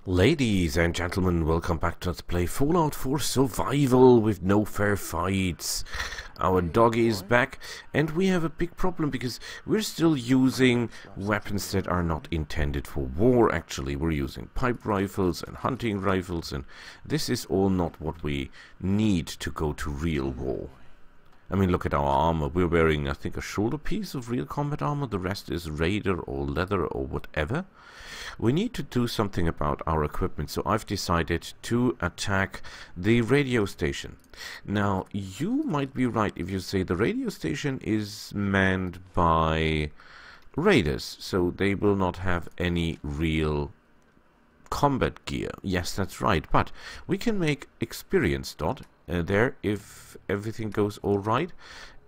Ladies and gentlemen, welcome back to Let's Play Fallout 4 Survival with no fair fights. Our doggy is back, and we have a big problem because we're still using weapons that are not intended for war. Actually, we're using pipe rifles and hunting rifles, and this is all not what we need to go to real war. I mean, look at our armor. We're wearing, I think, a shoulder piece of real combat armor. The rest is Raider or leather or whatever. We need to do something about our equipment, so I've decided to attack the radio station. Now, you might be right if you say the radio station is manned by raiders, so they will not have any real combat gear. Yes, that's right, but we can make experience dot there if everything goes all right,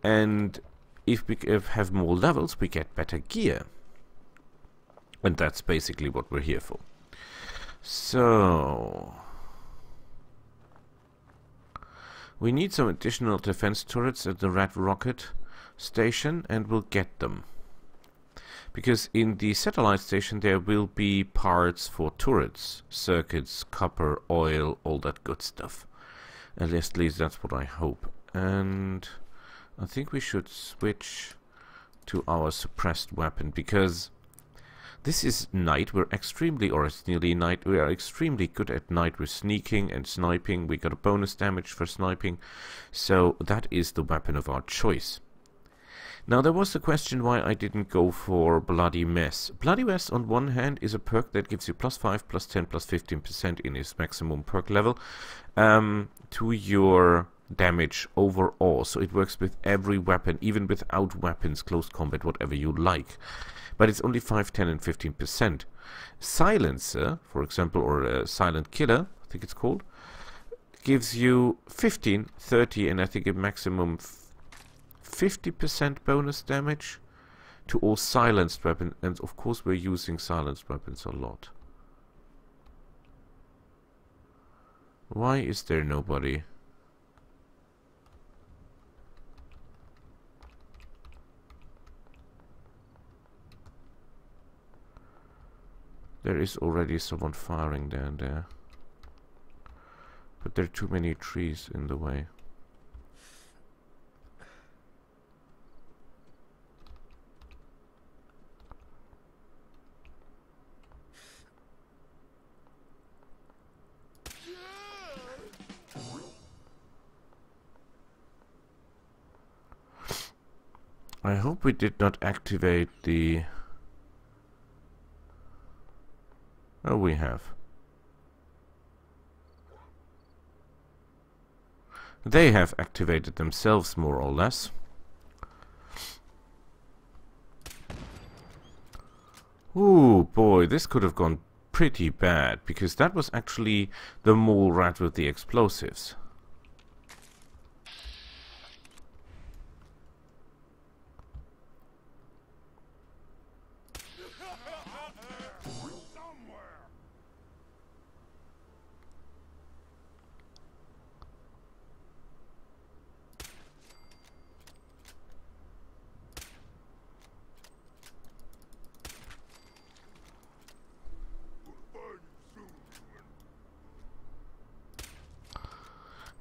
and if we have more levels we get better gear, and that's basically what we're here for. So we need some additional defense turrets at the Red Rocket station, and we'll get them because in the satellite station there will be parts for turrets, circuits, copper, oil, all that good stuff. At least that's what I hope. And I think we should switch to our suppressed weapon because this is night. We're extremely, or it's nearly night. We are extremely good at night with sneaking and sniping. We got a bonus damage for sniping, so that is the weapon of our choice. Now there was the question why I didn't go for Bloody Mess. Bloody Mess on one hand is a perk that gives you +5, +10, +15% in its maximum perk level to your damage overall. So it works with every weapon, even without weapons, close combat, whatever you like. But it's only 5, 10 and 15%. Silencer, for example, or Silent Killer, I think it's called, gives you 15, 30 and I think a maximum 50% bonus damage to all silenced weapons, and of course we're using silenced weapons a lot. Why is there nobody? There is already someone firing down there, but there are too many trees in the way. I hope we did not activate the... Oh, we have. They have activated themselves, more or less. Ooh, boy, this could have gone pretty bad, because that was actually the mole rat with the explosives.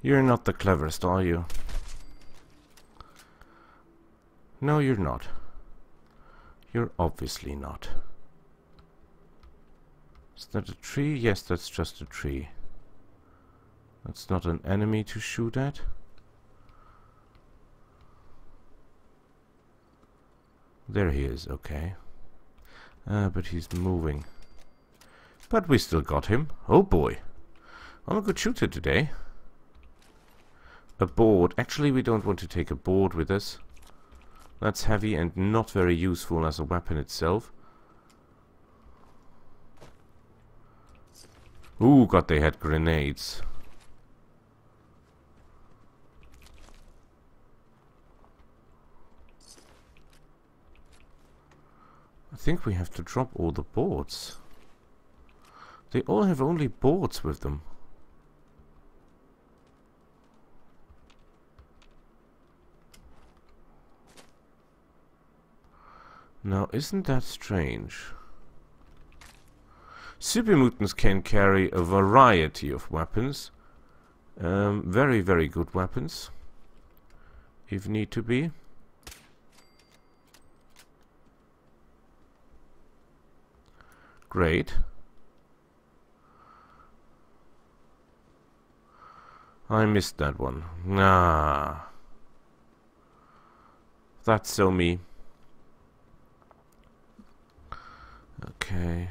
You're not the cleverest, are you? No, you're not. You're obviously not. Is that a tree? Yes, that's just a tree. That's not an enemy to shoot at. There he is, okay. But he's moving. But we still got him. Oh boy. I'm a good shooter today. A board. Actually, we don't want to take a board with us. That's heavy and not very useful as a weapon itself. Ooh, God, they had grenades. I think we have to drop all the boards. They all have only boards with them. Now, isn't that strange? Super mutants can carry a variety of weapons. Very, very good weapons, if need to be. Great. I missed that one. Nah. That's so me. Okay.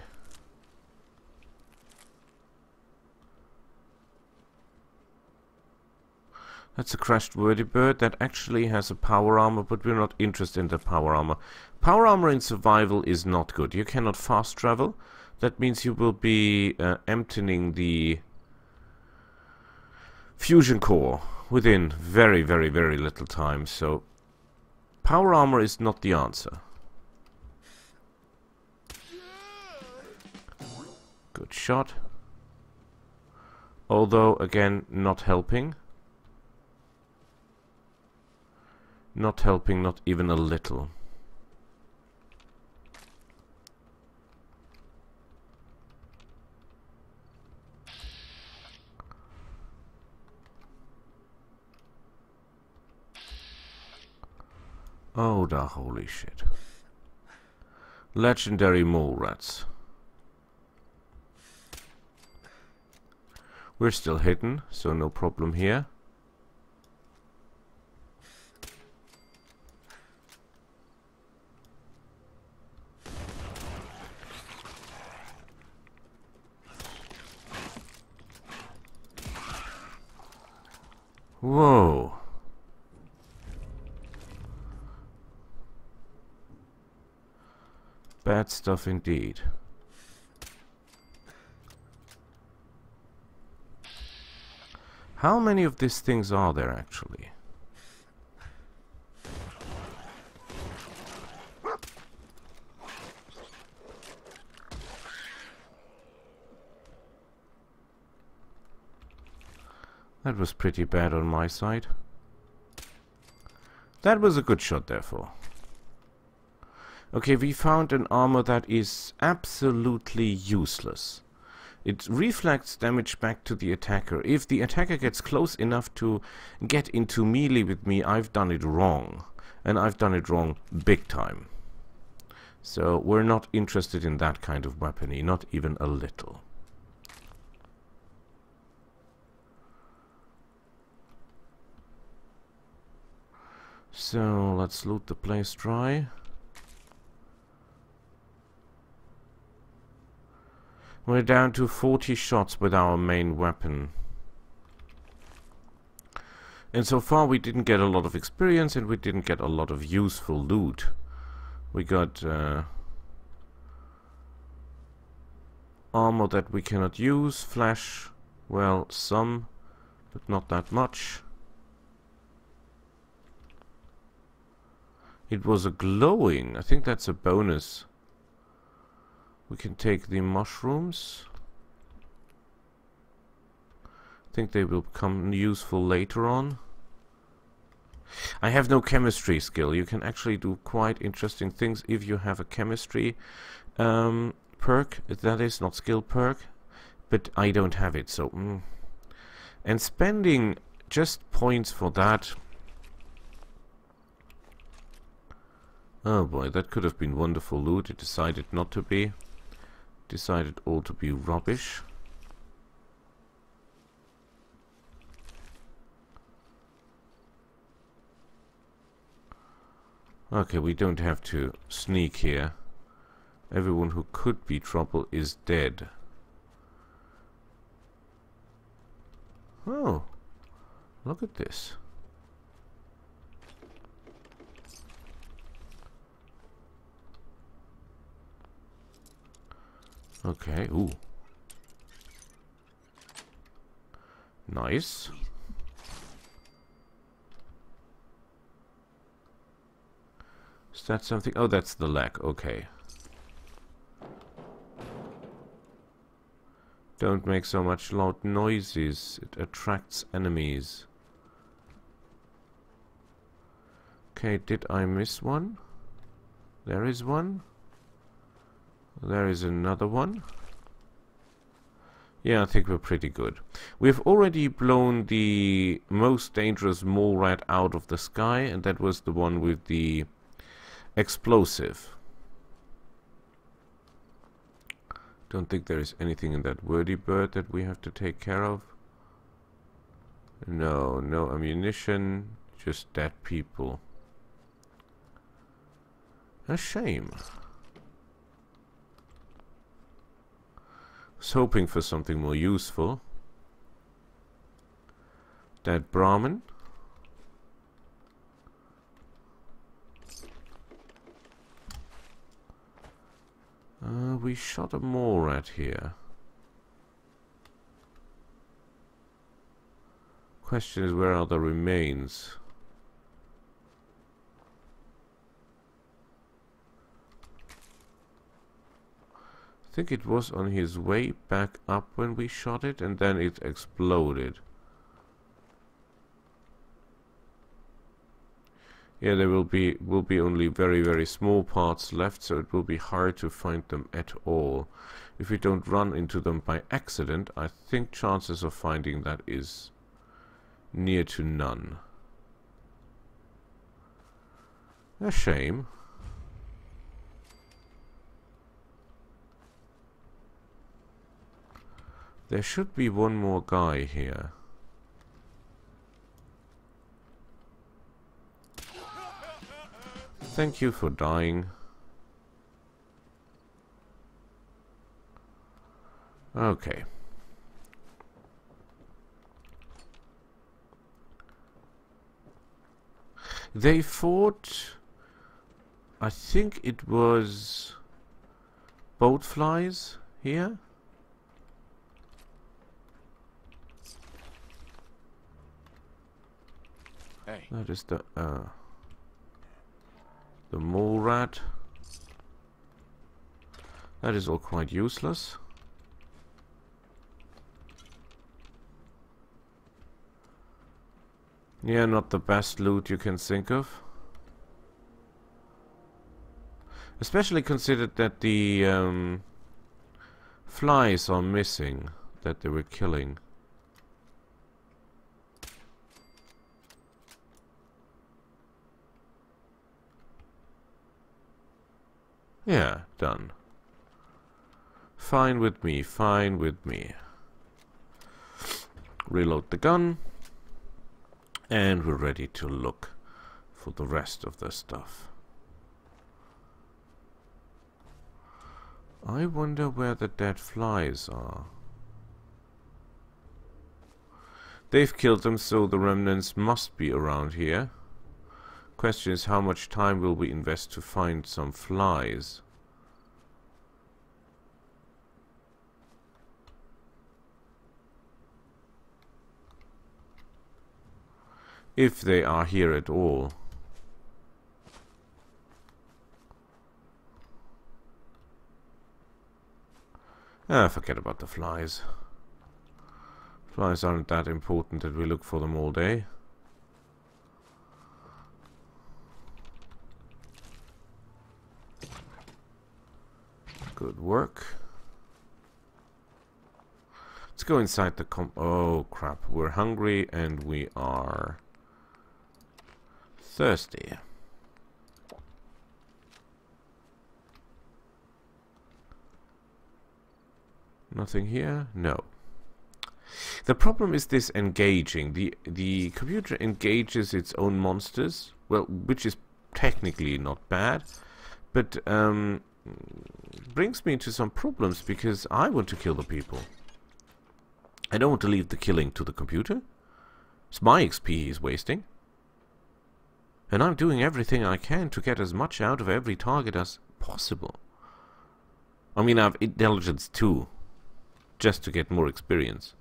That's a crashed vertibird that actually has a power armor, but we're not interested in the power armor. Power armor in survival is not good. You cannot fast travel. That means you will be emptying the fusion core within very, very, very little time. So power armor is not the answer. Good shot. Although, again, not helping. Not helping, not even a little. Oh, the holy shit. Legendary mole rats. We're still hidden, so no problem here. Whoa. Bad stuff indeed. How many of these things are there actually? That was pretty bad on my side. That was a good shot, therefore. Okay, we found an armor that is absolutely useless. It reflects damage back to the attacker. If the attacker gets close enough to get into melee with me, I've done it wrong. And I've done it wrong big time. So we're not interested in that kind of weaponry, not even a little. So let's loot the place dry. We're down to 40 shots with our main weapon. And so far we didn't get a lot of experience and we didn't get a lot of useful loot. We got armor that we cannot use, flash, well, some, but not that much. It was a glowing, I think that's a bonus. We can take the mushrooms. I think they will become useful later on. I have no chemistry skill. You can actually do quite interesting things if you have a chemistry perk. That is not skill perk, but I don't have it. So, and spending just points for that. Oh boy, that could have been wonderful loot. It decided not to be. Decided all to be rubbish. Okay, we don't have to sneak here. Everyone who could be trouble is dead. Oh, look at this. Okay, ooh. Nice. Is that something? Oh, that's the leg. Okay. Don't make so much loud noises. It attracts enemies. Okay, did I miss one? There is one. There is another one. Yeah, I think we're pretty good. We've already blown the most dangerous mole rat out of the sky, and that was the one with the explosive. Don't think there is anything in that wordy bird that we have to take care of. No, no ammunition, just dead people. A shame. Was hoping for something more useful. That Brahmin. We shot a mole rat here. Question is, where are the remains? I think it was on his way back up when we shot it, and then it exploded. Yeah, there will be only very small parts left, so it will be hard to find them at all. If we don't run into them by accident, I think chances of finding that is near to none. A shame. There should be one more guy here. Thank you for dying. Okay. They fought, I think it was boat flies here. Hey. That is the mole rat. That is all quite useless. Yeah, not the best loot you can think of. Especially considered that the flies are missing that they were killing. Yeah, done. Fine with me, fine with me. Reload the gun. And we're ready to look for the rest of the stuff. I wonder where the dead flies are. They've killed them, so the remnants must be around here. Question is, how much time will we invest to find some flies? If they are here at all. Forget about the flies. Flies aren't that important that we look for them all day. Good work. Let's go inside the oh crap, we're hungry and we are thirsty. Nothing here? No. The problem is this engaging. The computer engages its own monsters, well, which is technically not bad, but brings me into some problems because I want to kill the people. I don't want to leave the killing to the computer. It's my XP he's wasting. And I'm doing everything I can to get as much out of every target as possible. I mean, I have intelligence too, just to get more experience.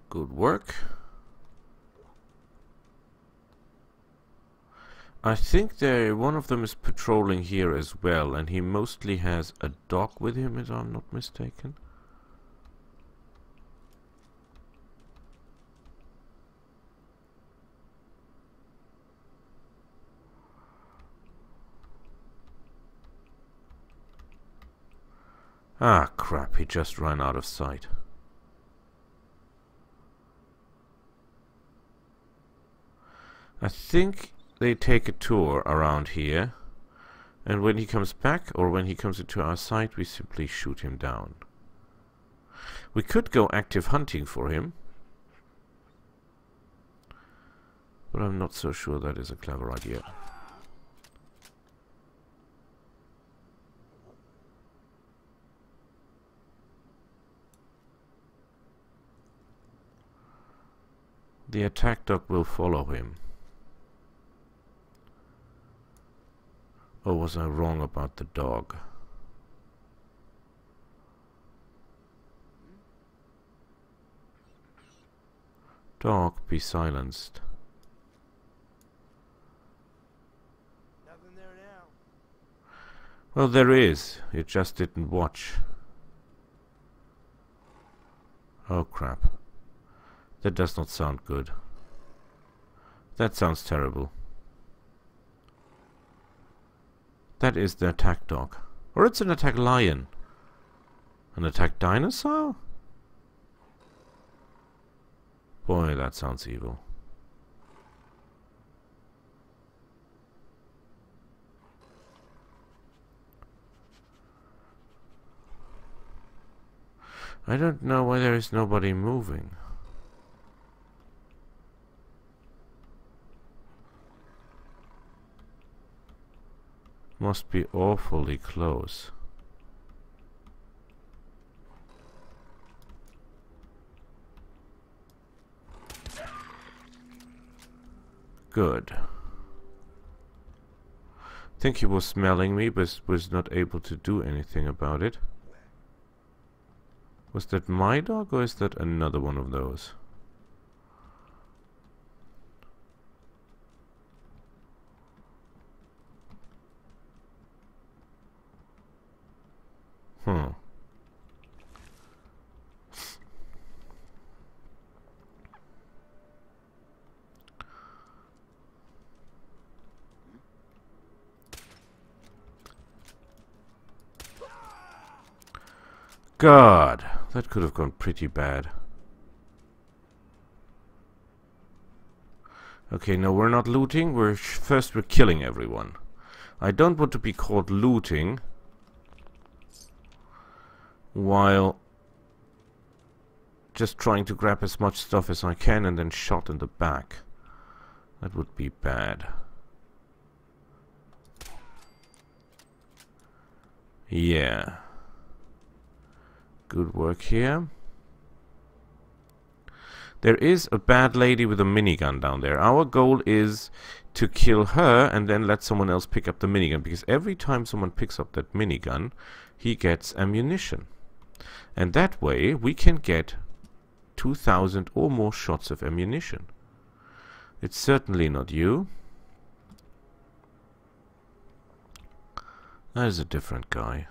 Good work. I think one of them is patrolling here as well, and he mostly has a dog with him, if I'm not mistaken. Ah, crap, he just ran out of sight. I think they take a tour around here, and when he comes back, or when he comes into our sight, we simply shoot him down. We could go active hunting for him, but I'm not so sure that is a clever idea. The attack dog will follow him. Or was I wrong about the dog? Dog, be silenced. Nothing there now. Well, there is. You just didn't watch. Oh, crap. That does not sound good. That sounds terrible. That is the attack dog. Or it's an attack lion. An attack dinosaur? Boy, that sounds evil. I don't know why there is nobody moving. Must be awfully close. Good. I think he was smelling me, but was not able to do anything about it. Was that my dog, or is that another one of those? God, that could have gone pretty bad. Okay, no, we're not looting. First we're killing everyone. I don't want to be caught looting while just trying to grab as much stuff as I can and then shot in the back. That would be bad. Yeah. Good work here. There is a bad lady with a minigun down there. Our goal is to kill her and then let someone else pick up the minigun, because every time someone picks up that minigun, he gets ammunition. And that way we can get 2,000 or more shots of ammunition. It's certainly not you. That is a different guy.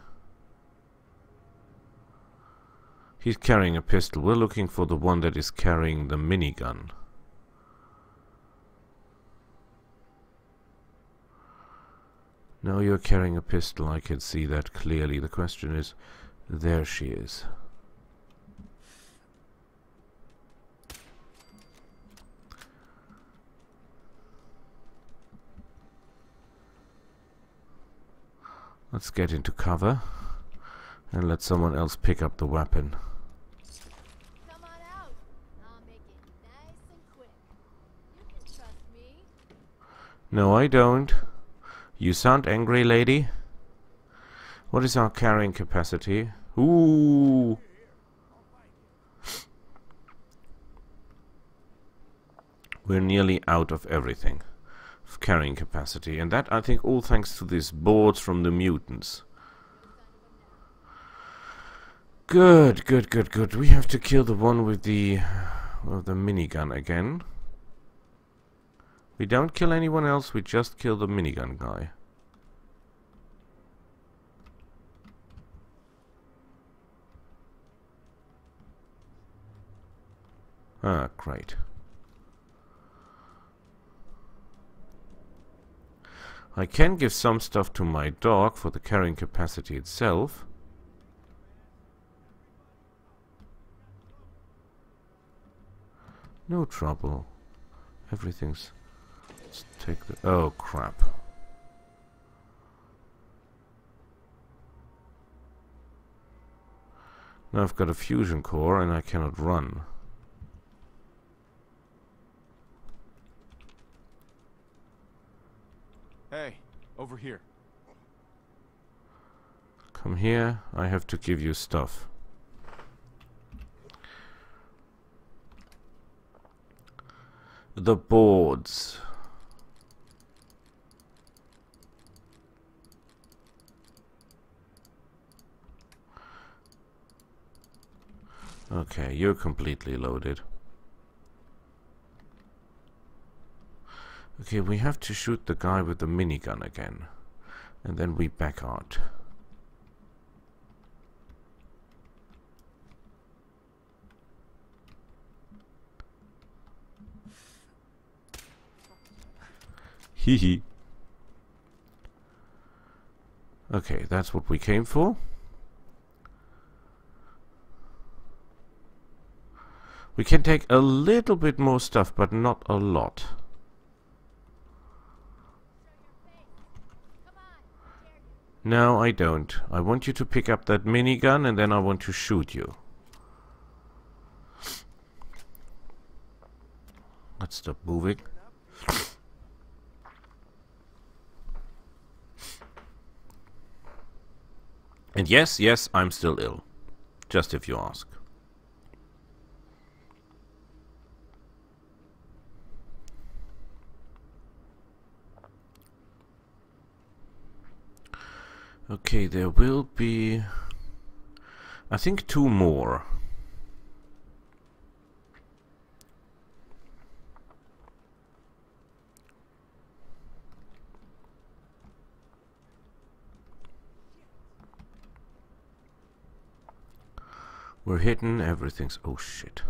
He's carrying a pistol. We're looking for the one that is carrying the minigun. No, you're carrying a pistol. I can see that clearly. The question is, there she is. Let's get into cover and let someone else pick up the weapon. Come on out. I'll make it nice and quick. You can trust me. No, I don't. You sound angry, lady. What is our carrying capacity? Ooh. We're nearly out of everything. Of carrying capacity. And that, I think, all thanks to these boards from the mutants. Good, good, good, good. We have to kill the one with the minigun again. We don't kill anyone else, we just kill the minigun guy. Ah, great. I can give some stuff to my dog for the carrying capacity itself. No trouble. Everything's... Let's take the... Oh, crap. Now I've got a fusion core and I cannot run. Hey, over here. Come here, I have to give you stuff. The boards. Okay, you're completely loaded. Okay, we have to shoot the guy with the minigun again. And then we back out. Hee. Okay, that's what we came for. We can take a little bit more stuff, but not a lot. No, I don't. I want you to pick up that minigun and then I want to shoot you. Let's stop moving. And yes, I'm still ill. Just if you ask. Okay, there will be... I think 2 more. We're hidden, everything's... Oh shit.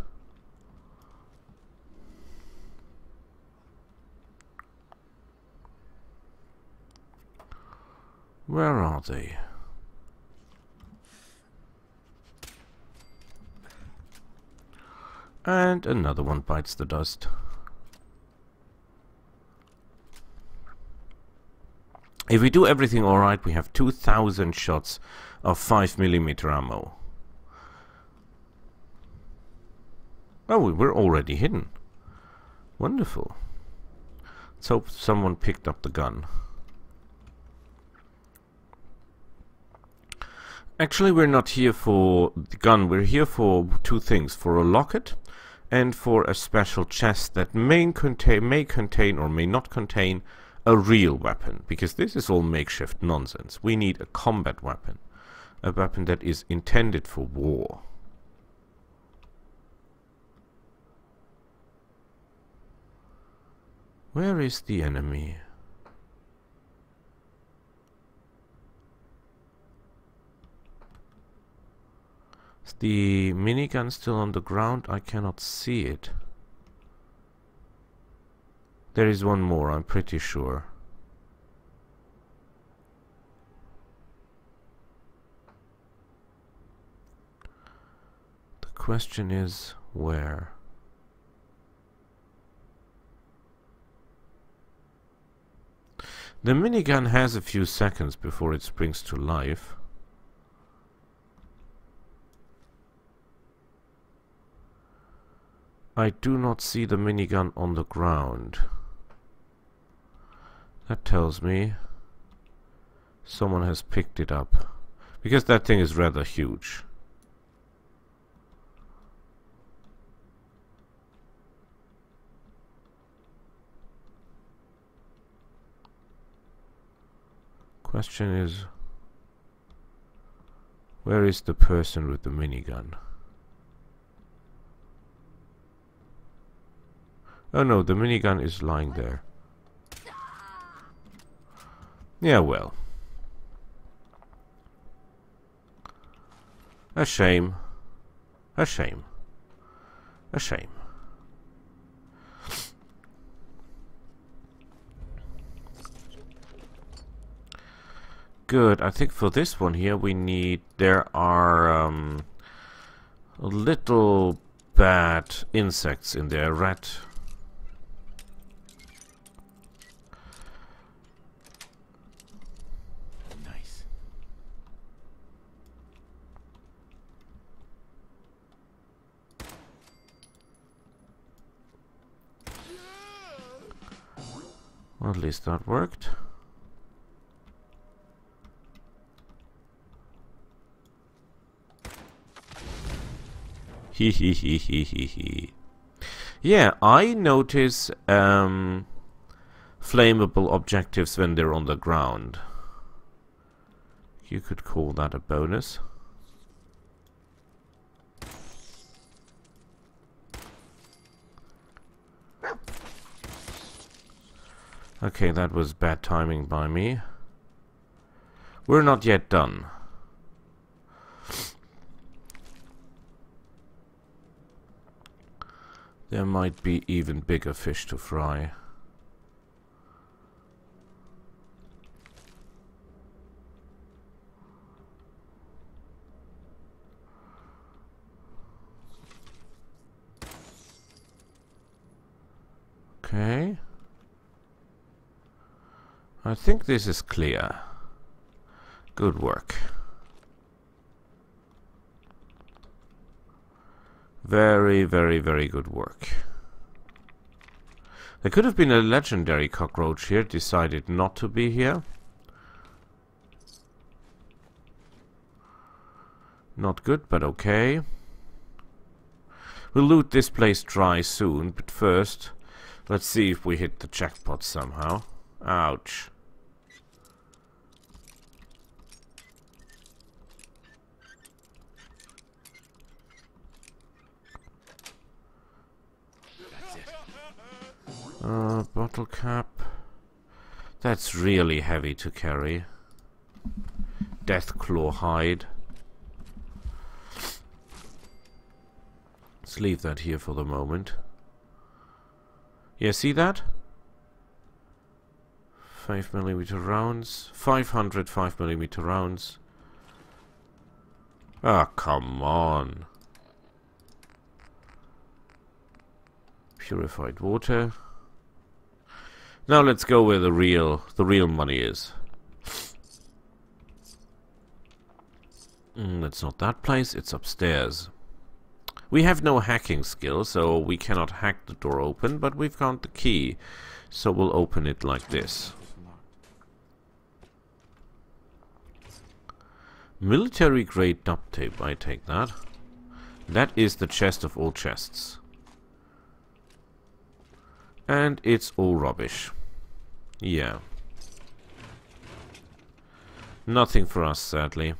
Where are they? And another one bites the dust. If we do everything alright, we have 2,000 shots of 5mm ammo. Oh, we're already hidden. Wonderful. Let's hope someone picked up the gun. Actually, we're not here for the gun. We're here for 2 things. For a locket and for a special chest that may contain or may not contain a real weapon. Because this is all makeshift nonsense. We need a combat weapon. A weapon that is intended for war. Where is the enemy? Is the minigun still on the ground? I cannot see it. There is one more, I'm pretty sure. The question is, where? The minigun has a few seconds before it springs to life. I do not see the minigun on the ground. That tells me someone has picked it up. Because that thing is rather huge. Question is, where is the person with the minigun? Oh no, the minigun is lying there. Yeah, well. A shame. A shame. A shame. Good. I think for this one here we need... There are little bad insects in there. Rat. Nice. Well, at least that worked. He. Yeah, I notice flammable objectives when they're on the ground. You could call that a bonus. Okay, that was bad timing by me. We're not yet done. There might be even bigger fish to fry. Okay. I think this is clear. Good work. Very, very, very good work. There could have been a legendary cockroach here, decided not to be here. Not good, but okay. We'll loot this place dry soon, but first, let's see if we hit the jackpot somehow. Ouch. Bottle cap. That's really heavy to carry. Deathclaw hide. Let's leave that here for the moment. Yeah, see that? 5mm rounds. 500 5mm rounds. Ah, come on. Purified water. Now let's go where the real money is. It's not that place, it's upstairs. We have no hacking skill, so we cannot hack the door open, but we've found the key. So we'll open it like this. Military grade duct tape, I take that. That is the chest of all chests. And it's all rubbish. Yeah. Nothing for us, sadly.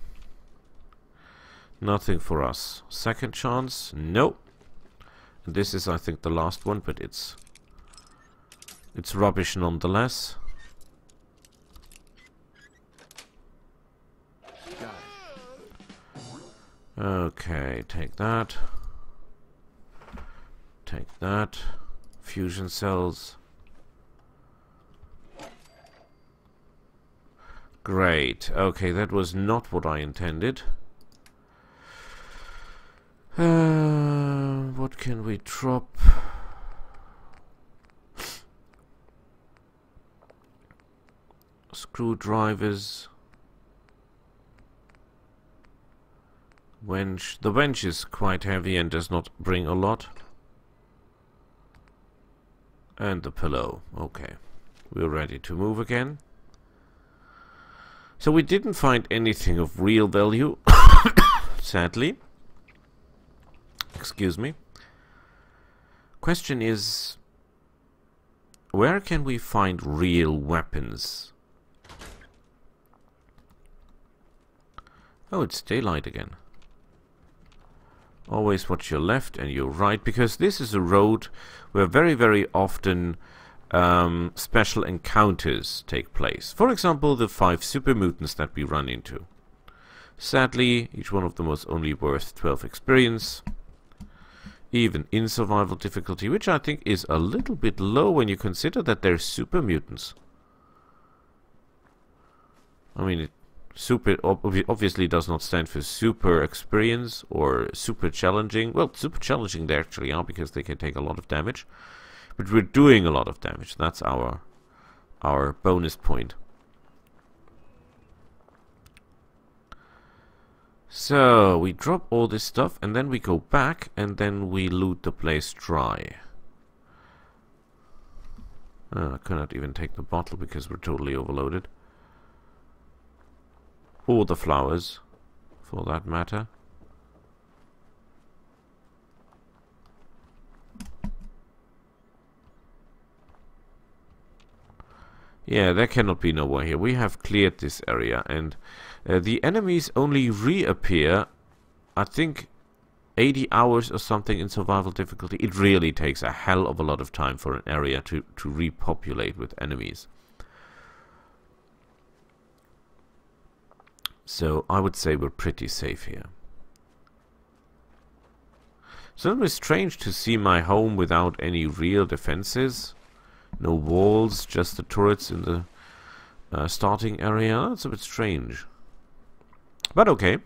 Nothing for us. Second chance? Nope. And this is, I think, the last one, but it's rubbish nonetheless. Okay, take that. Take that. Fusion cells. Great. Okay, that was not what I intended. What can we drop? Screwdrivers. Wench. The wench is quite heavy and does not bring a lot. And the pillow. Okay. We're ready to move again. So we didn't find anything of real value. Sadly. Excuse me. Question is, where can we find real weapons? Oh, it's daylight again. Always watch your left and your right, because this is a road where very, very often special encounters take place. For example, the 5 super mutants that we run into. Sadly, each one of them was only worth 12 experience. Even in survival difficulty, which I think is a little bit low when you consider that they're super mutants. I mean, Super obviously does not stand for super experience or super challenging. Well, super challenging they actually are because they can take a lot of damage. But we're doing a lot of damage. That's our bonus point. So we drop all this stuff and then we go back and then we loot the place dry. I cannot even take the bottle because we're totally overloaded. Or the flowers, for that matter. Yeah, there cannot be nowhere here. We have cleared this area, and the enemies only reappear, I think, 80 hours or something in survival difficulty. It really takes a hell of a lot of time for an area to repopulate with enemies. So I would say we're pretty safe here. So it was strange to see my home without any real defenses. No walls, just the turrets in the starting area. That's a bit strange. But okay.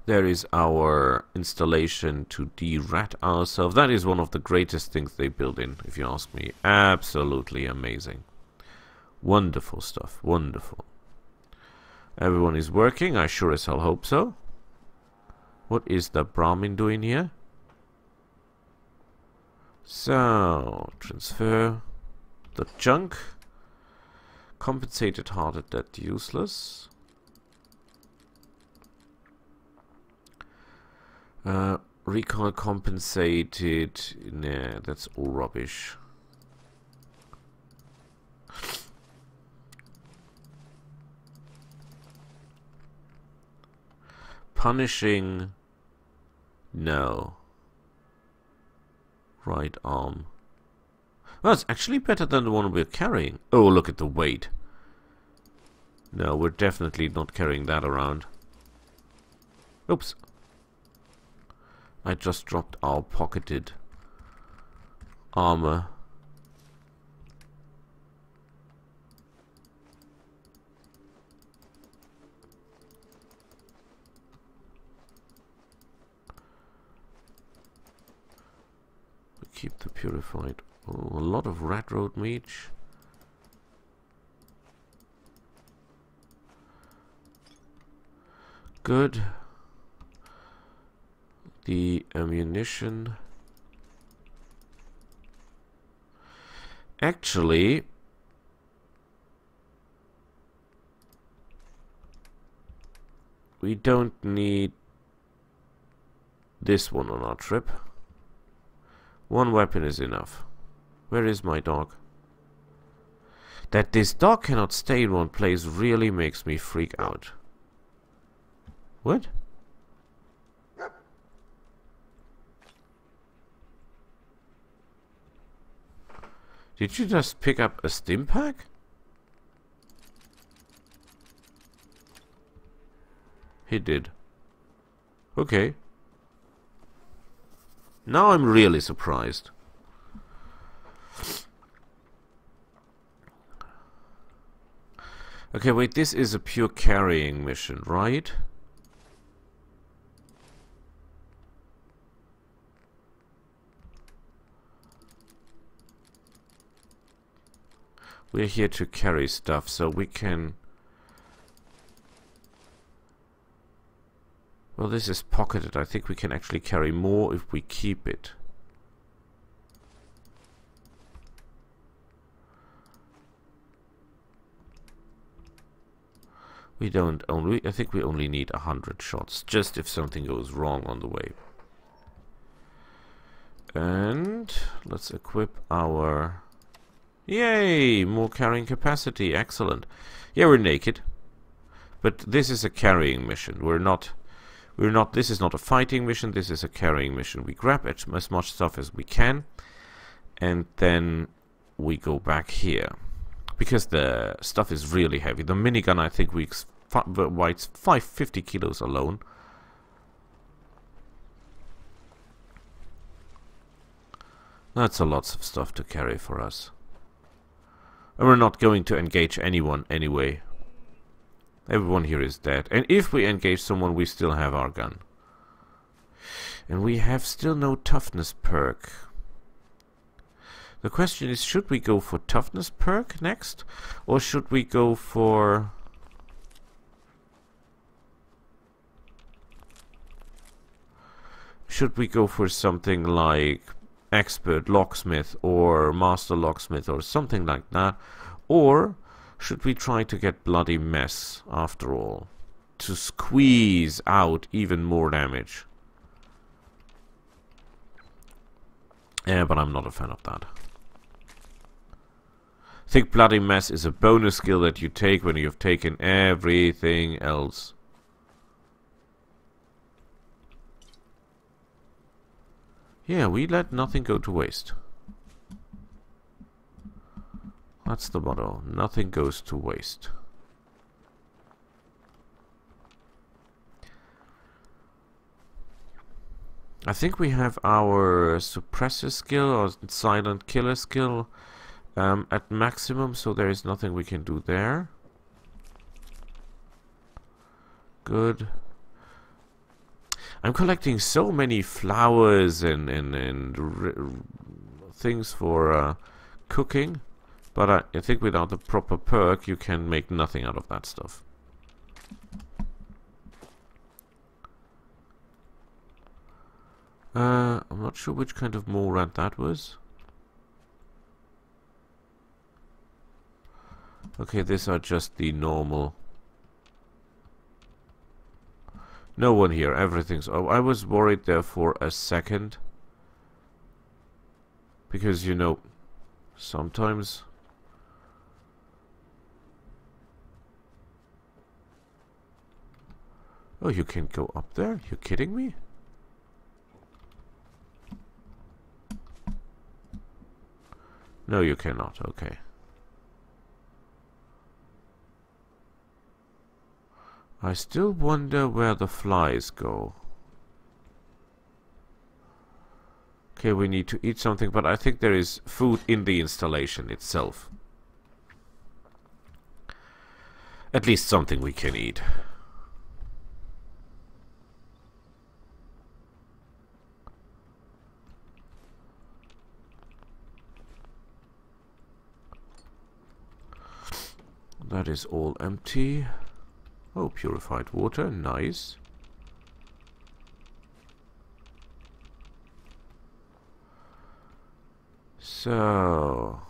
There is our installation to de-rat ourselves. That is one of the greatest things they build in, if you ask me. Absolutely amazing. Wonderful stuff. Wonderful. Everyone is working. I sure as hell hope so. What is the Brahmin doing here? So, transfer the junk. Compensated hearted dead useless. Recoil compensated. Nah, that's all rubbish. Punishing. No. Right arm. Well, it's actually better than the one we're carrying. Oh, look at the weight. No, we're definitely not carrying that around. Oops. I just dropped our pocketed armor. Keep the purified. Oh, a lot of rat road meat. Good. The ammunition. Actually, we don't need this one on our trip. One weapon is enough. Where is my dog? That this dog cannot stay in one place really makes me freak out. What? Did you just pick up a stim pack? He did. Okay. Now I'm really surprised. Okay, wait, this is a pure carrying mission, right? We're here to carry stuff, so we can... Well, this is pocketed. I think we can actually carry more if we keep it. We don't only... I think we only need 100 shots, just if something goes wrong on the way. And let's equip our... Yay! More carrying capacity. Excellent. Yeah, we're naked. But this is a carrying mission. We're not... This is not a fighting mission, this is a carrying mission. We grab as much stuff as we can, and then we go back here. Because the stuff is really heavy. The minigun, I think, weighs 550 kilos alone. That's a lot of stuff to carry for us. And we're not going to engage anyone anyway. Everyone here is dead. And if we engage someone, we still have our gun. And we have still no toughness perk. The question is, should we go for toughness perk next? Or should we go for... Should we go for something like expert locksmith or master locksmith or something like that? Or should we try to get bloody mess after all? To squeeze out even more damage. Yeah, but I'm not a fan of that. I think bloody mess is a bonus skill that you take when you've taken everything else. Yeah, we let nothing go to waste. That's the motto. Nothing goes to waste. I think we have our suppressor skill or silent killer skill at maximum, so there is nothing we can do there. Good. I'm collecting so many flowers and things for cooking, but I think without the proper perk you can make nothing out of that stuff. I'm not sure which kind of mole rat that was. Okay, these are just the normal. No one here, everything's... Oh, I was worried there for a second. Because, you know, sometimes... Oh, you can go up there? You kidding me? No, you cannot. Okay. I still wonder where the flies go. Okay, we need to eat something, but I think there is food in the installation itself. At least something we can eat. That is all empty. Oh, purified water, nice. So...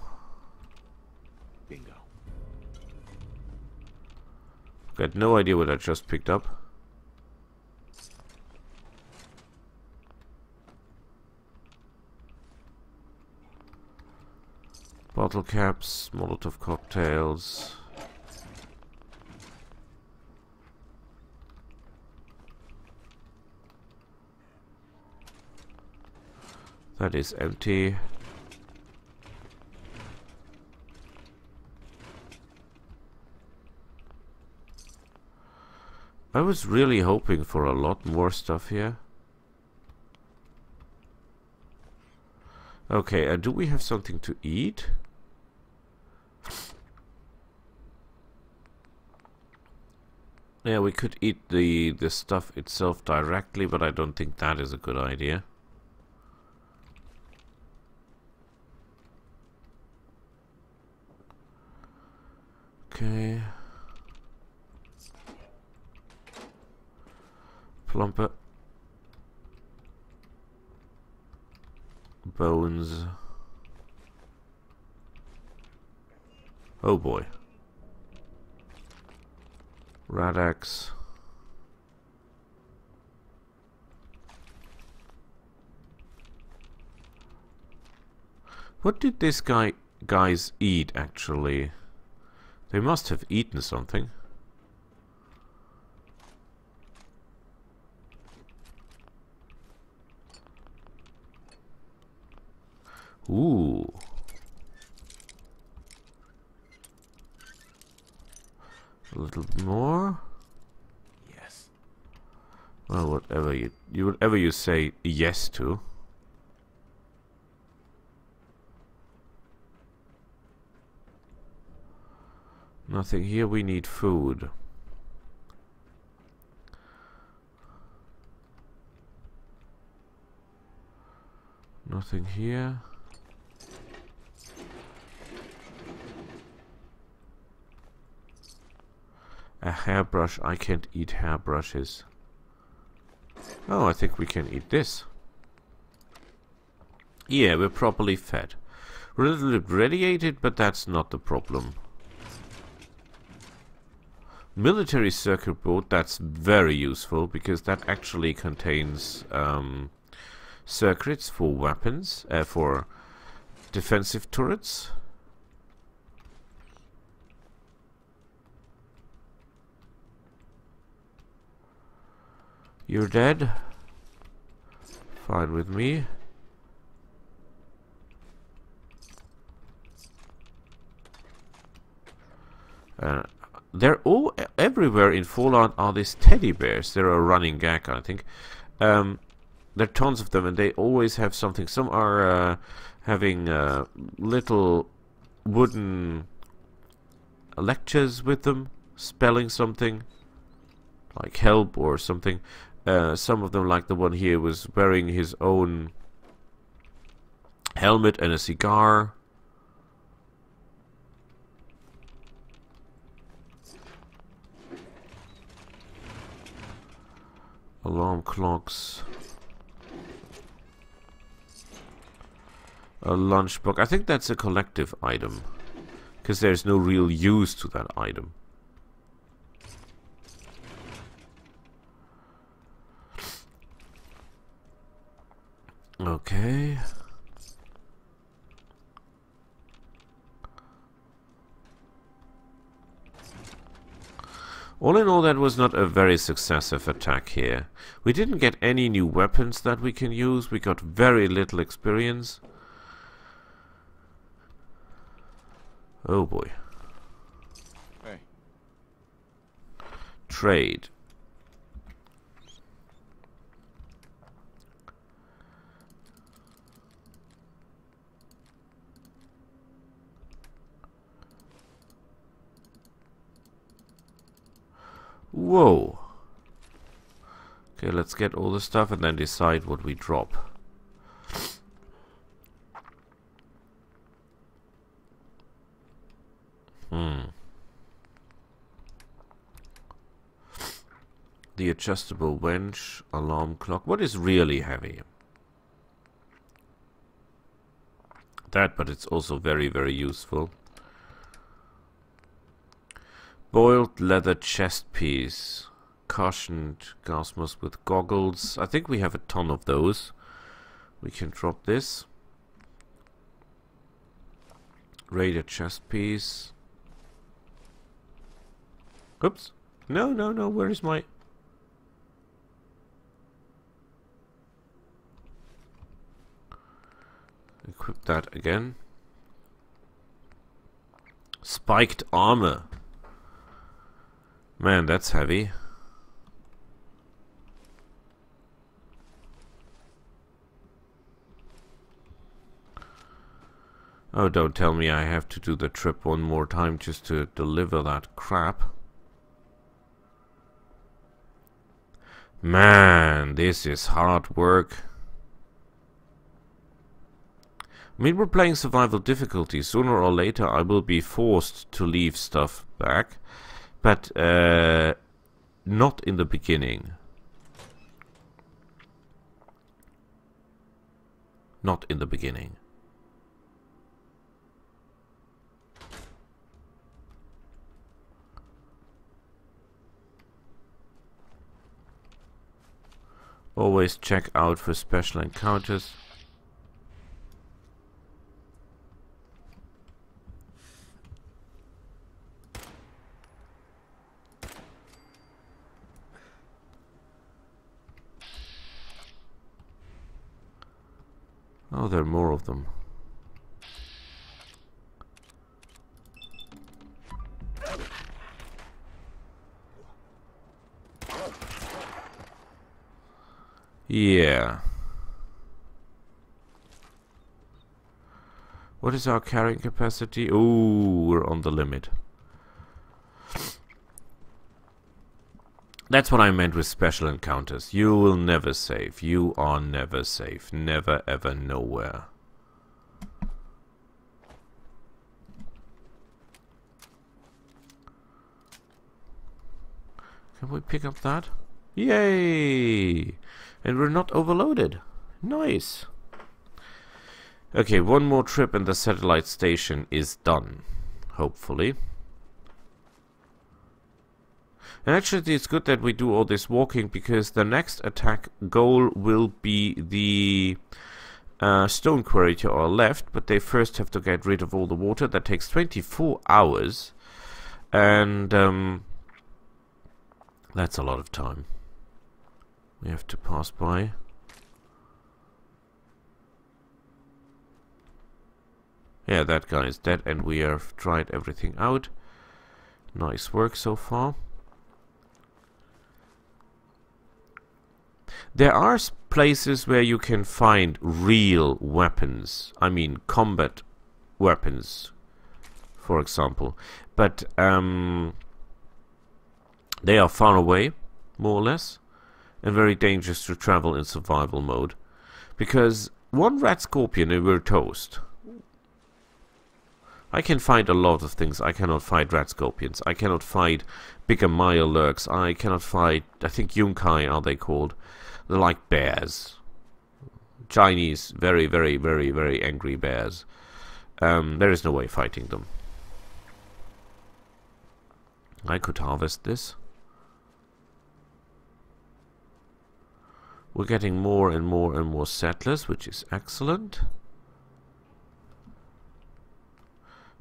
Bingo. Got no idea what I just picked up. Bottle caps, Molotov cocktails. That is empty. I was really hoping for a lot more stuff here. Okay, do we have something to eat? Yeah, we could eat the stuff itself directly, but I don't think that is a good idea. Okay. Plumper. Bones. Oh boy. Radax. What did this guys eat actually? They must have eaten something. Ooh. A little more. Yes. Well, whatever you say yes to. Nothing here. We need food. Nothing here. A hairbrush. I can't eat hairbrushes. Oh, I think we can eat this. Yeah, we're properly fed. We're a little bit radiated, but that's not the problem. Military circuit board, that's very useful, because that actually contains circuits for weapons, for defensive turrets. You're dead. Fine with me. They're all everywhere in Fallout are these teddy bears. They're a running gag, I think. There are tons of them, and they always have something. Some are having little wooden lectures with them, spelling something, like help or something. Some of them, like the one here, was wearing his own helmet and a cigar. Alarm clocks. A lunchbox. I think that's a collective item, because there's no real use to that item. Okay. All in all, that was not a very successive attack here. We didn't get any new weapons that we can use. We got very little experience. Oh boy. Hey. Trade. Whoa. Okay, let's get all the stuff and then decide what we drop. The adjustable winch, alarm clock. What is really heavy? That, but it's also very, very useful. Boiled leather chest piece. Cushioned gas mask with goggles. I think we have a ton of those. We can drop this. Raider chest piece. Oops. No, no, no. Where is my... Equip that again. Spiked armor. Man, that's heavy. Oh, don't tell me I have to do the trip one more time just to deliver that crap. Man, this is hard work. I mean, we're playing survival difficulty. Sooner or later I will be forced to leave stuff back. But not in the beginning. Not in the beginning. Always check out for special encounters. Oh, there are more of them. Yeah. What is our carrying capacity? Ooh, we're on the limit. That's what I meant with special encounters. You will never save. You are never safe. Never, ever, nowhere. Can we pick up that? Yay! And we're not overloaded. Nice. Okay, one more trip and the satellite station is done. Hopefully. And actually it's good that we do all this walking, because the next attack goal will be the stone quarry to our left, but they first have to get rid of all the water. That takes 24 hours. And that's a lot of time. We have to pass by. Yeah, that guy is dead, and we have tried everything out. Nice work so far. There are places where you can find real weapons. I mean, combat weapons, for example. But they are far away, more or less, and very dangerous to travel in survival mode. Because one rat scorpion and we're toast. I can fight a lot of things. I cannot fight rat scorpions. I cannot fight bigger mirelurks. I cannot fight, I think yunkai are they called. They're like bears. Chinese, very, very, very, very angry bears. There is no way fighting them. I could harvest this. We're getting more and more and more settlers, which is excellent.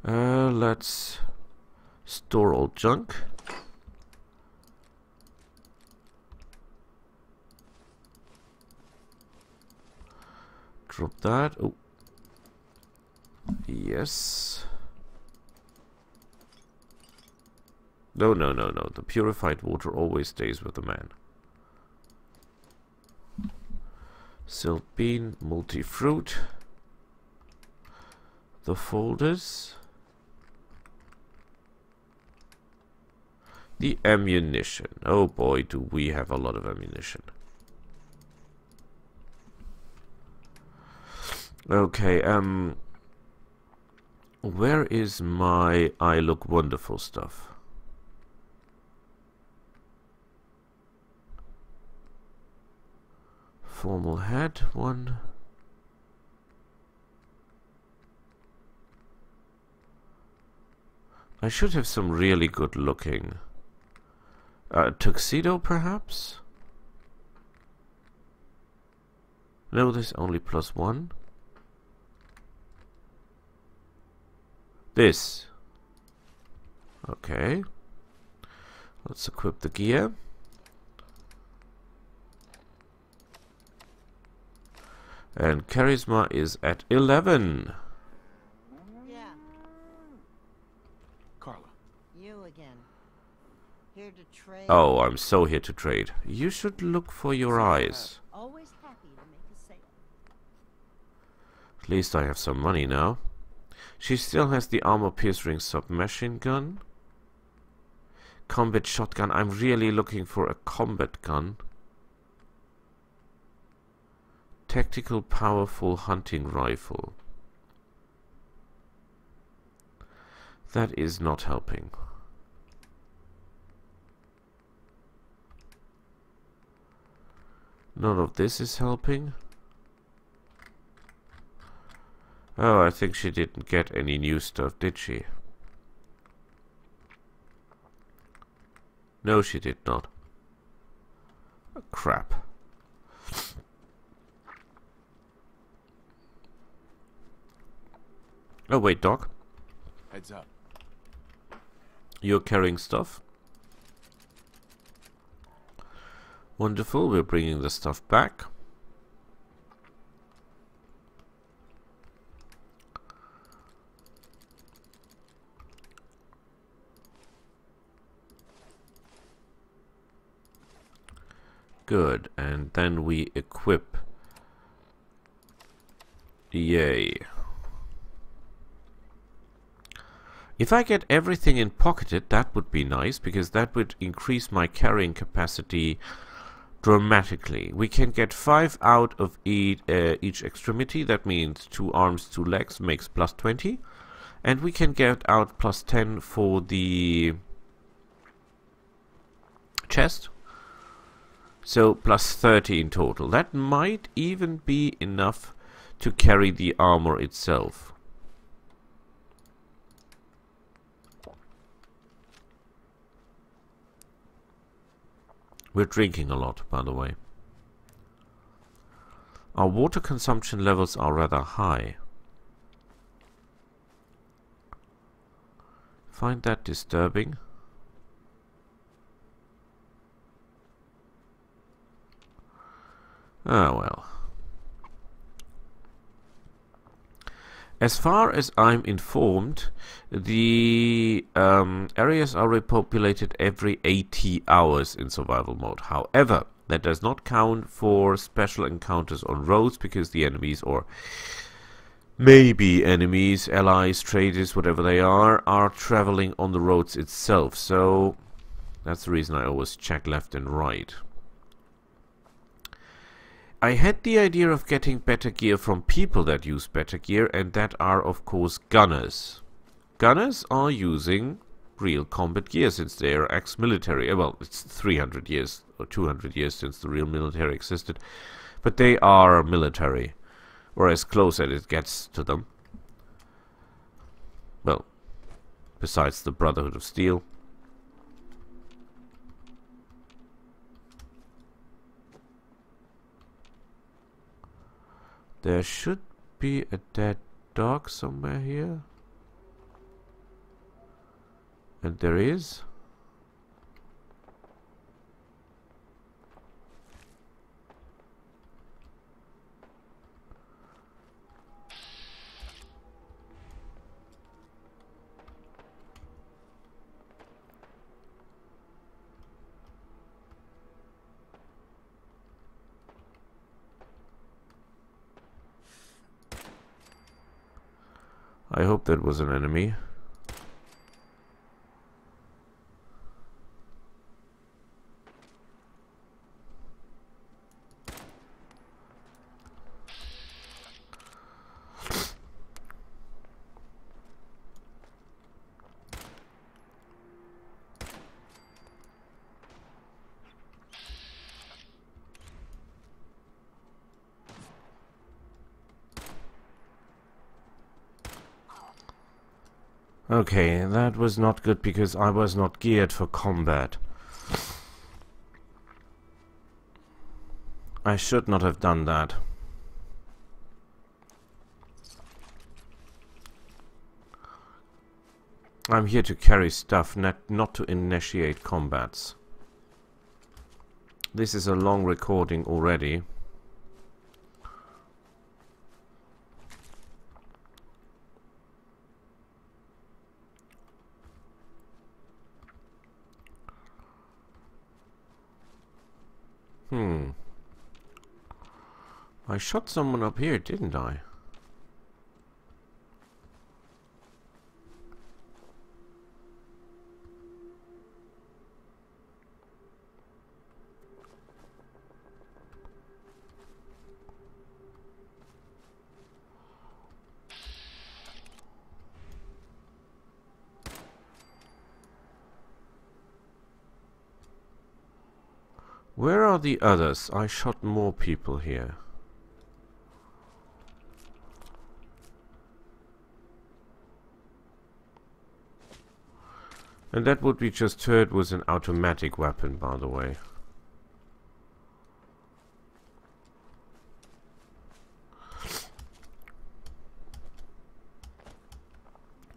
Let's store all junk. Drop that. Oh. Yes. No, no, no, no. The purified water always stays with the man. Silt bean, multi-fruit. The folders. The ammunition. Oh boy, do we have a lot of ammunition. Okay, where is my I look wonderful stuff? Formal hat, one. I should have some really good looking tuxedo, perhaps? No, there's only +1. This. Okay. Let's equip the gear. And charisma is at 11. Yeah, Carla. you again. Here to trade. Oh, I'm so here to trade. You should look for your eyes. Always happy to make a sale. At least I have some money now. She still has the armor-piercing submachine gun. Combat shotgun. I'm really looking for a combat gun. Tactical powerful hunting rifle. That is not helping. None of this is helping. Oh, I think she didn't get any new stuff, did she? No, she did not. Oh, crap. Oh, wait, Doc. Heads up. You're carrying stuff. Wonderful, we're bringing the stuff back. Good, and then we equip. Yay. If I get everything in pocketed, that would be nice, because that would increase my carrying capacity dramatically. We can get 5 out of each extremity. That means 2 arms, 2 legs makes plus 20. And we can get out plus 10 for the chest. So plus 30 in total. That might even be enough to carry the armor itself. We're drinking a lot, by the way. Our water consumption levels are rather high. Find that disturbing. Ah, well. As far as I'm informed, the areas are repopulated every 80 hours in survival mode. However, that does not count for special encounters on roads, because the enemies, or maybe enemies, allies, traders, whatever they are traveling on the roads itself. So that's the reason I always check left and right. I had the idea of getting better gear from people that use better gear, and that are of course gunners. Gunners are using real combat gear since they are ex-military. Well, it's 300 years or 200 years since the real military existed, but they are military, or as close as it gets to them. Well, besides the Brotherhood of Steel. There should be a dead dog somewhere here. And there is. I hope that was an enemy. Okay, that was not good because I was not geared for combat. I should not have done that. I'm here to carry stuff, not to initiate combats. This is a long recording already. I shot someone up here, didn't I? Where are the others? I shot more people here. And that what we just heard was an automatic weapon, by the way.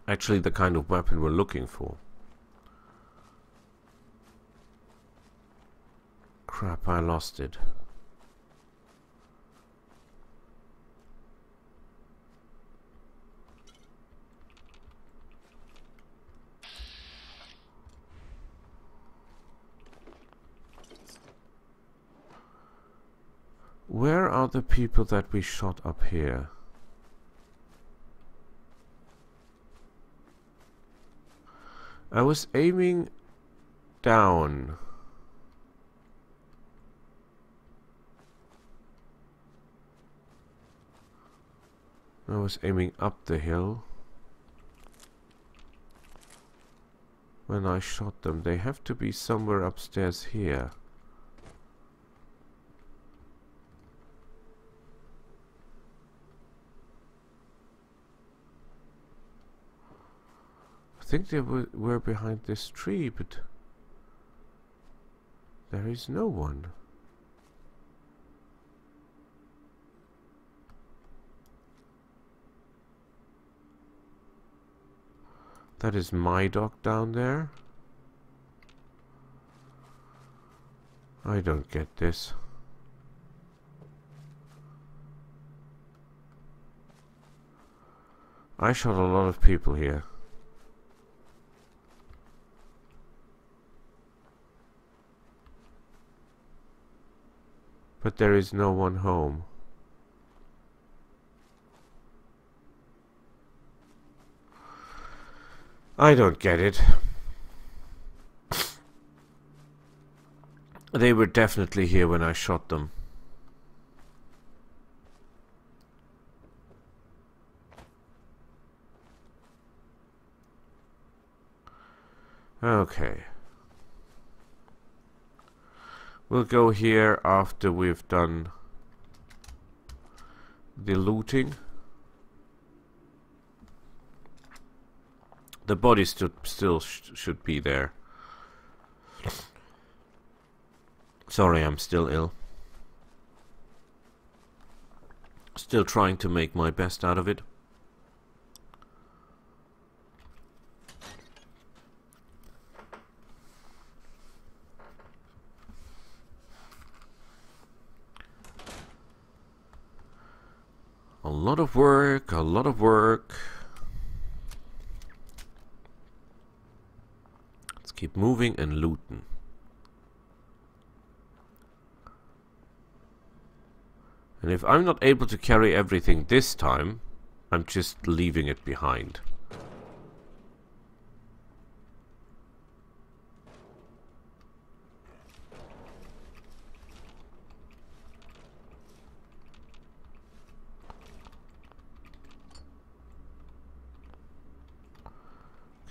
Actually, the kind of weapon we're looking for. Crap, I lost it. Where are the people that we shot up here? I was aiming down. I was aiming up the hill. When I shot them, they have to be somewhere upstairs here. I think they were behind this tree, but there is no one. That is my dog down there. I don't get this. I shot a lot of people here. But there is no one home. I don't get it. They were definitely here when I shot them. Okay. We'll go here after we've done the looting. The body still should be there. Sorry, I'm still ill. Still trying to make my best out of it. A lot of work, a lot of work. Let's keep moving and looting. And if I'm not able to carry everything this time, I'm just leaving it behind.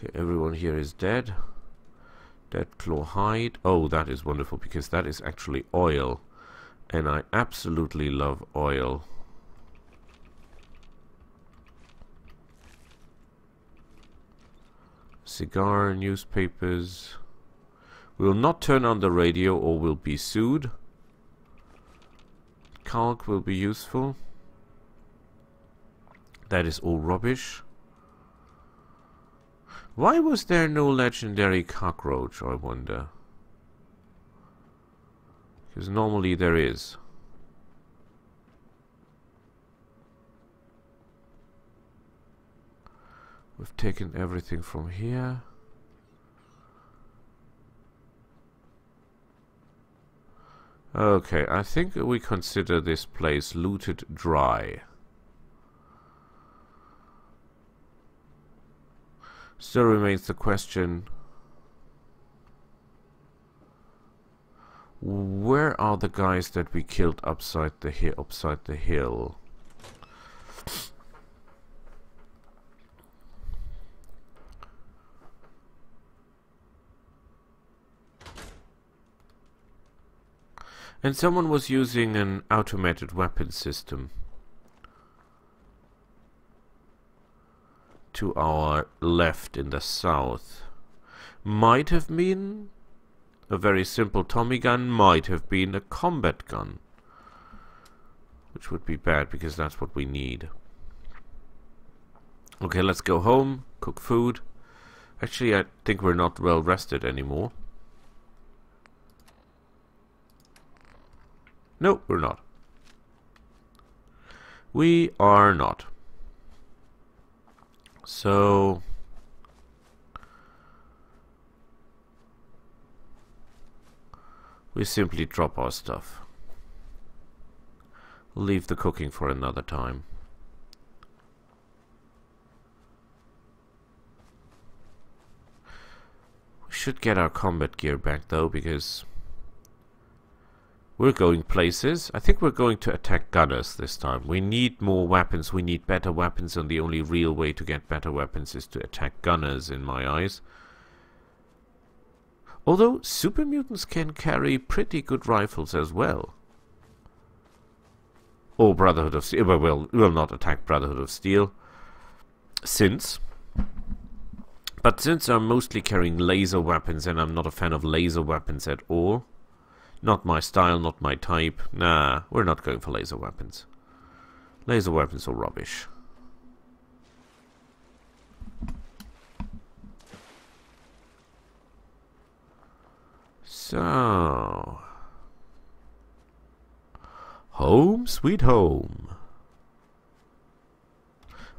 Okay, everyone here is dead. Dead claw hide. Oh, that is wonderful because that is actually oil. And I absolutely love oil. Cigar, newspapers. We'll not turn on the radio or we'll be sued. Calc will be useful. That is all rubbish. Why was there no legendary cockroach, I wonder? Because normally there is. We've taken everything from here. Okay, I think we consider this place looted dry. Still remains the question, where are the guys that we killed upside the hill? And someone was using an automated weapon system. To our left in the south. Might have been a very simple Tommy gun, might have been a combat gun. Which would be bad because that's what we need. Okay, let's go home, cook food. Actually, I think we're not well rested anymore. No, we're not. We are not. So we simply drop our stuff. Leave the cooking for another time. should get our combat gear back though, because we're going places. I think we're going to attack gunners this time. We need more weapons, we need better weapons, and the only real way to get better weapons is to attack gunners, in my eyes. Although super mutants can carry pretty good rifles as well. Or Brotherhood of Steel. Well, we'll not attack Brotherhood of Steel. But since I'm mostly carrying laser weapons, and I'm not a fan of laser weapons at all. Not my style, not my type. Nah, we're not going for laser weapons. Laser weapons are rubbish. So... home sweet home.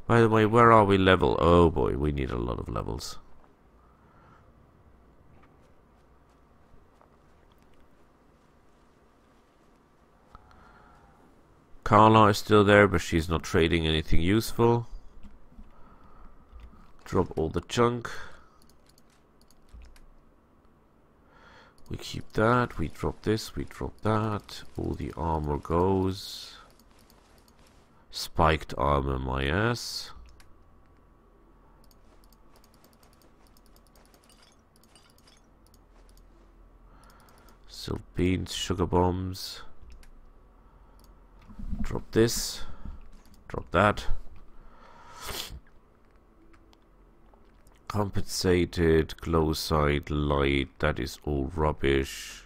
By the way, where are we level? Oh boy, we need a lot of levels. Carla is still there, but she's not trading anything useful. Drop all the junk. We keep that, we drop this, we drop that. All the armor goes. Spiked armor, my ass. Silt beans, sugar bombs. Drop this. Drop that. Compensated, glow sight, light, that is all rubbish.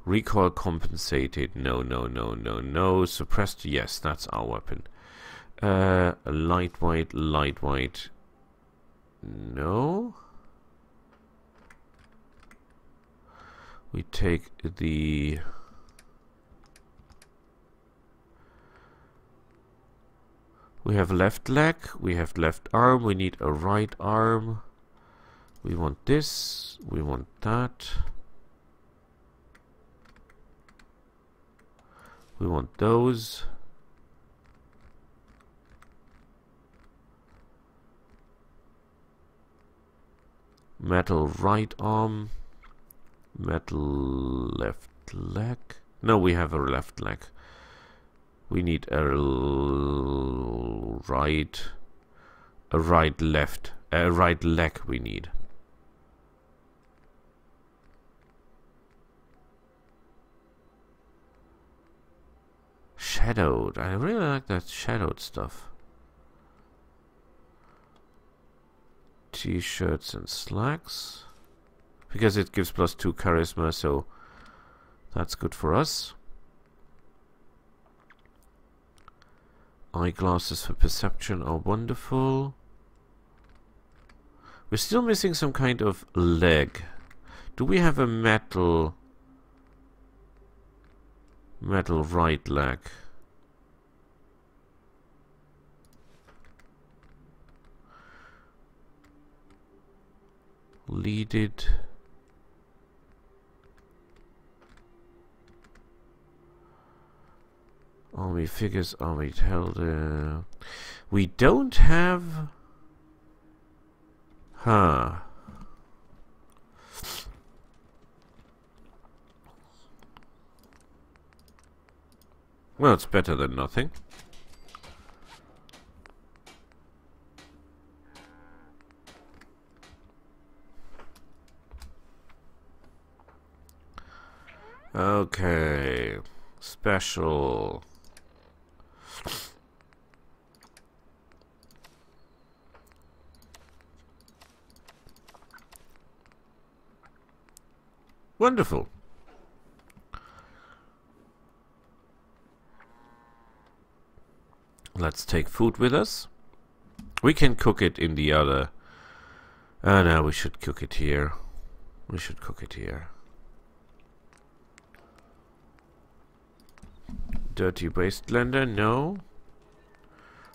Recoil compensated, no, no, no, no, no. Suppressed, yes, that's our weapon. Lightweight, lightweight, no. We take the... we have left leg, we have left arm, we need a right arm. We want this, we want that. We want those. Metal right arm. Metal left leg. No, we have a left leg. We need a right leg we need. Shadowed. I really like that shadowed stuff. T-shirts and slacks. Because it gives +2 charisma, so that's good for us. Eyeglasses for perception are wonderful. We're still missing some kind of leg. Do we have a metal right leg? Leaded. Army figures, army held. We don't have. Huh. Well, it's better than nothing. Okay. Special. Wonderful. Let's take food with us. We can cook it in the other. No, we should cook it here. We should cook it here. Dirty Wastelander, no.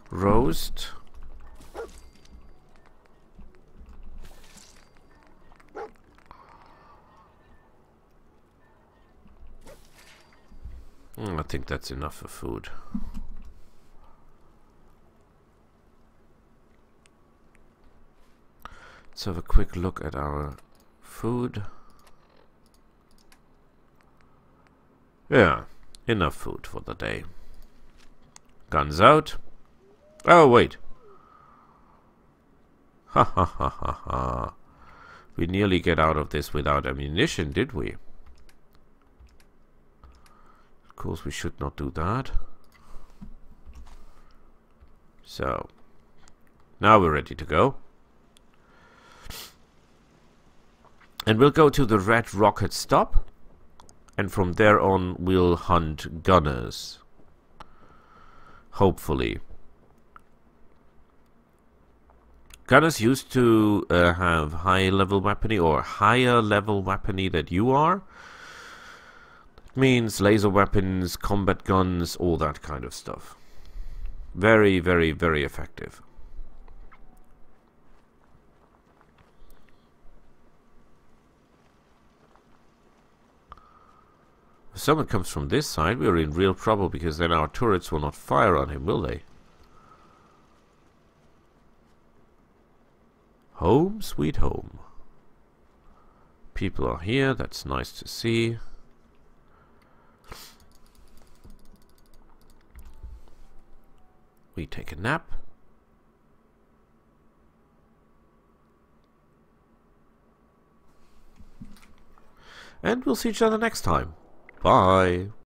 Roast. I think that's enough for food. Let's have a quick look at our food. Yeah, enough food for the day. Guns out. Oh, wait. Ha ha ha ha ha. We nearly get out of this without ammunition, did we? Of course, we should not do that. So, now we're ready to go. And we'll go to the Red Rocket stop. And from there on, we'll hunt gunners. Hopefully. Gunners used to have high level weaponry or higher level weaponry than you are. That means laser weapons, combat guns, all that kind of stuff. Very, very, very effective. If someone comes from this side, we're in real trouble because then our turrets will not fire on him, will they? Home, sweet home. People are here, that's nice to see. We take a nap. And we'll see each other next time. Bye.